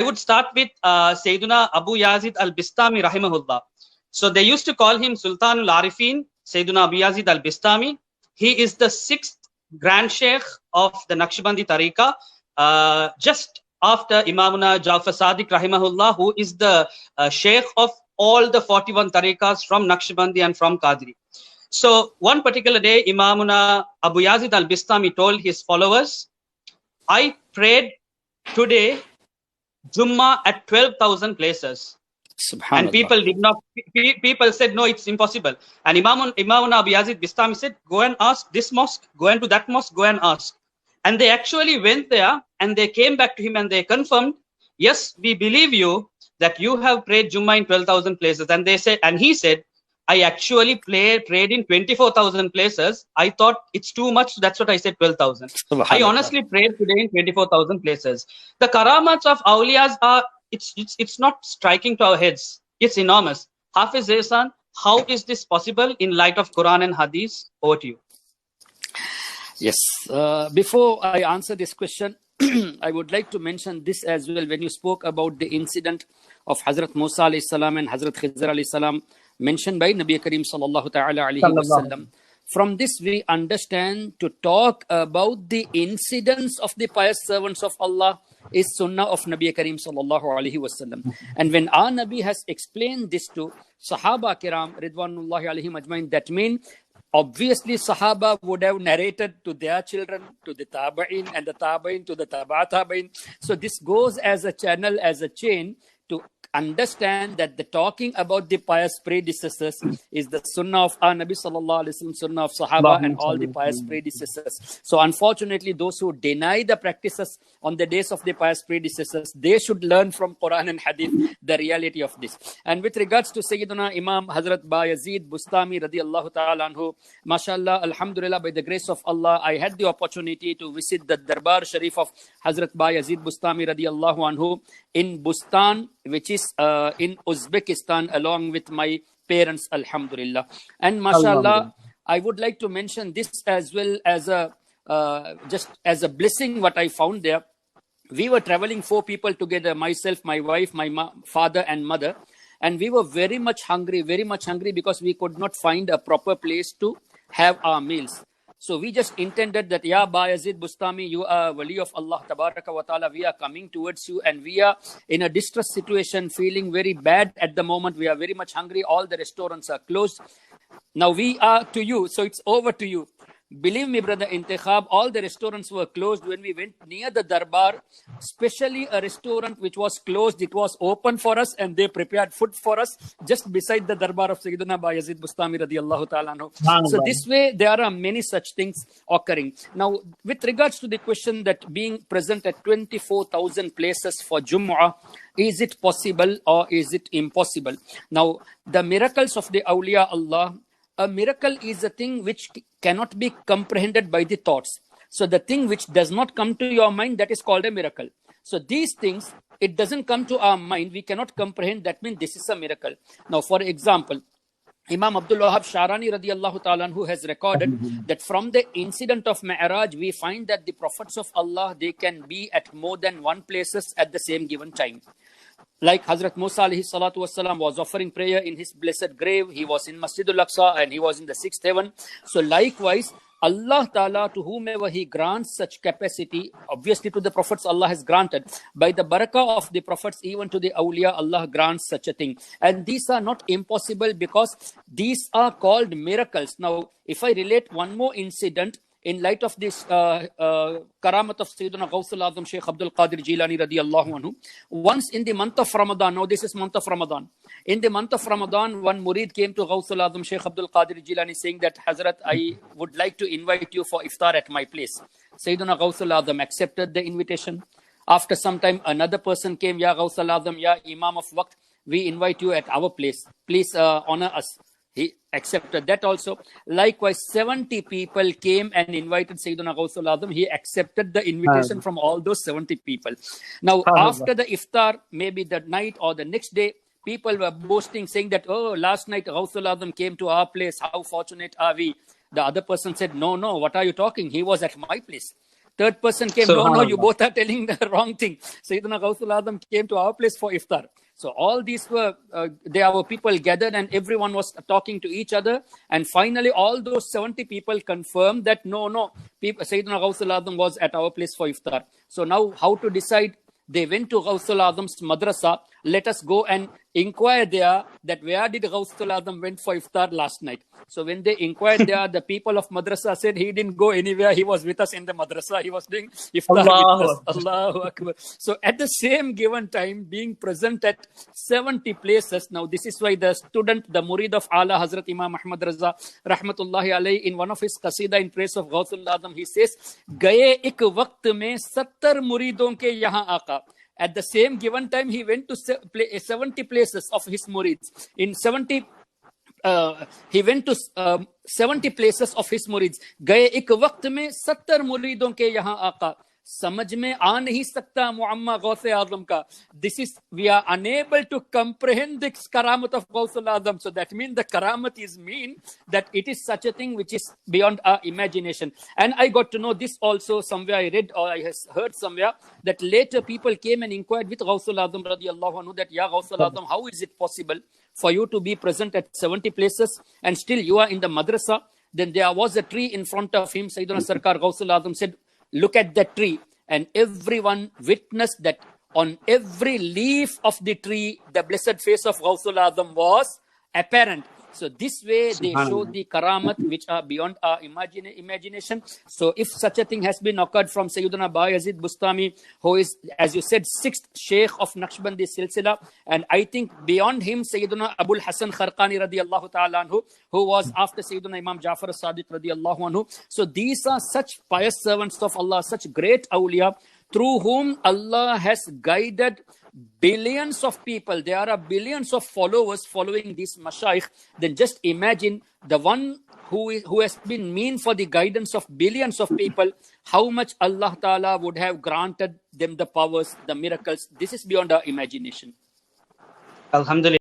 would start with Sayyiduna Abu Yazid al-Bistami rahimahullah. So they used to call him Sultan al-Arifin, Sayyiduna Abu Yazid al-Bistami. He is the 6th Grand Sheikh of the Naqshbandi Tariqah, just after Imamuna Jafar Sadiq rahimahullah, who is the Sheikh of all the 41 Tariqahs from Naqshbandi and from Qadri. So one particular day, Imamuna Abu Yazid al-Bistami told his followers, I prayed today Jummah at 12,000 places. And people did not, people said, no, it's impossible. And Imamuna Abu Yazid Bistami said, go and ask this mosque, go into that mosque, go and ask. And they actually went there and they came back to him and they confirmed, yes, we believe you that you have prayed Jummah in 12,000 places. And they said, and he said, I actually prayed in 24,000 places. I thought it's too much. That's what I said, 12,000. I honestly prayed today in 24,000 places. The karamats of awliyas are, it's not striking to our heads. It's enormous. Hafiz Ehsan, how is this possible in light of Quran and Hadith? Over to you. Yes. Before I answer this question, I would like to mention this as well. When you spoke about the incident of Hazrat Musa alayhi salam and Hazrat Khizr alayhi salam mentioned by Nabi Kareem sallallahu ta'ala alayhi wasallam. From this we understand to talk about the incidents of the pious servants of Allah is sunnah of Nabi Kareem sallallahu alayhi wasallam. And when our Nabi has explained this to Sahaba Kiram Ridwanullahi alayhim ajmain, that means obviously Sahaba would have narrated to their children, to the Tabain, and the Tabain to the Tabain. So this goes as a channel, as a chain, to understand that the talking about the pious predecessors is the sunnah of our Nabi sallallahu alaihi wasallam, sunnah of Sahaba and all the pious predecessors. So unfortunately, those who deny the practices on the days of the pious predecessors, they should learn from Quran and Hadith the reality of this. And with regards to Sayyidina Imam Hazrat Bayazid Bustami radiyallahu ta'ala anhu, mashallah, alhamdulillah, by the grace of Allah, I had the opportunity to visit the Darbar Sharif of Hazrat Bayazid Bustami radiyallahu anhu in Bustan, which is in Uzbekistan, along with my parents, alhamdulillah. And mashallah, I would like to mention this as well as a just as a blessing what I found there. We were traveling 4 people together, myself, my wife, my father and mother, and we were very much hungry because we could not find a proper place to have our meals. So we just intended that, Ya Bayazid Bustami, you are Wali of Allah Tabaraka wa Ta'ala. We are coming towards you and we are in a distress situation, feeling very bad at the moment. We are very much hungry. All the restaurants are closed. Now we are to you. So it's over to you. Believe me, brother Intikhab, all the restaurants were closed. When we went near the Darbar, especially a restaurant which was closed, it was open for us and they prepared food for us just beside the Darbar of Sayyidina Bayazid Bustami radiyallahu ta'ala anhu. So this way, there are many such things occurring. Now, with regards to the question that being present at 24,000 places for Jumu'ah, is it possible or is it impossible? Now, the miracles of the awliya Allah, a miracle is a thing which cannot be comprehended by the thoughts. So the thing which does not come to your mind, that is called a miracle. So these things, it doesn't come to our mind, we cannot comprehend, that means this is a miracle. Now, for example, Imam Abdul Wahab Sharani radiyallahu ta'ala who has recorded that from the incident of Mi'raj, we find that the prophets of Allah, they can be at more than one places at the same given time. Like Hazrat Musa alayhi salatu wasalam was offering prayer in his blessed grave. He was in Masjidul Aqsa and he was in the 6th heaven. So likewise, Allah Ta'ala, to whomever He grants such capacity, obviously to the prophets Allah has granted. By the barakah of the prophets, even to the awliya, Allah grants such a thing. And these are not impossible because these are called miracles. Now, if I relate one more incident, in light of this karamat of Sayyidina Ghawthul Azam Shaykh Abdul Qadir Jilani radiyallahu anhu, once in the month of Ramadan, now this is month of Ramadan, in the month of Ramadan, one murid came to Ghawthul Azam Shaykh Abdul Qadir Jilani saying that, Hazrat, I would like to invite you for iftar at my place. Sayyidina Ghawthul Azam accepted the invitation. After some time, another person came, Ya Ghawthul Azam, Ya Imam of Waqt, we invite you at our place. Please honor us. He accepted that also. Likewise, 70 people came and invited Sayyidina Ghawthul Azam. He accepted the invitation from all those 70 people. Now, after the iftar, maybe the night or the next day, people were boasting, saying that, oh, last night Ghawthul Azam came to our place. How fortunate are we? The other person said, no, what are you talking? He was at my place. Third person came, no, you both are telling the wrong thing. Sayyidina Ghawthul Azam came to our place for iftar. So all these were, there were people gathered and everyone was talking to each other. And finally, all those 70 people confirmed that no, Sayyidina Ghawthul Azam was at our place for iftar. So now how to decide? They went to Ghawthul Azam's madrasa. Let us go and inquire there that where did Ghawthul Azam went for iftar last night. So when they inquired there, the people of madrasa said he didn't go anywhere. He was with us in the madrasa. He was doing iftar with us. Allahu Akbar. So at the same given time, being present at 70 places. Now this is why the student, the murid of Ala Hazrat Imam Ahmad Raza Rahmatullahi Alayhi, in one of his qasida in praise of Ghawthul Azam, he says, Gaye ik waqt mein 70 muridon ke yahan aaqa. At the same given time, he went to 70 places of his murids. In 70, he went to 70 places of his murids. Gaye ek waqt mein 70 muridon ke yahan aaqa. समझ में आ नहीं सकता मुअम्मा गौसे आजम का. This is, we are unable to comprehend this karamat of Ghawthul Azam. So that means the karamat is mean that it is such a thing which is beyond our imagination. And I got to know this also somewhere. I read or I heard somewhere that later people came and inquired with Ghawthul Azam radiyallahu anhu that, Ya Ghawthul Azam, how is it possible for you to be present at 70 places and still you are in the madrasa? Then there was a tree in front of him. Sayyidina Sarkar Ghawthul Azam said, look at that tree. And everyone witnessed that on every leaf of the tree, the blessed face of Ghawthul Azam was apparent. So this way they show the karamat which are beyond our imagination. So if such a thing has been occurred from Sayyidina Bayazid Bustami, who is, as you said, 6th Sheikh of Naqshbandi Silsila, and I think beyond him Sayyidina Abul Hasan Kharqani radiyallahu ta'ala anhu, who was after Sayyidina Imam Jafar as-Sadiq radiyallahu anhu. So these are such pious servants of Allah, such great awliya, through whom Allah has guided billions of people. There are billions of followers following these mashayikh. Then just imagine the one who has been mean for the guidance of billions of people, how much Allah Ta'ala would have granted them the powers, the miracles. This is beyond our imagination. Alhamdulillah.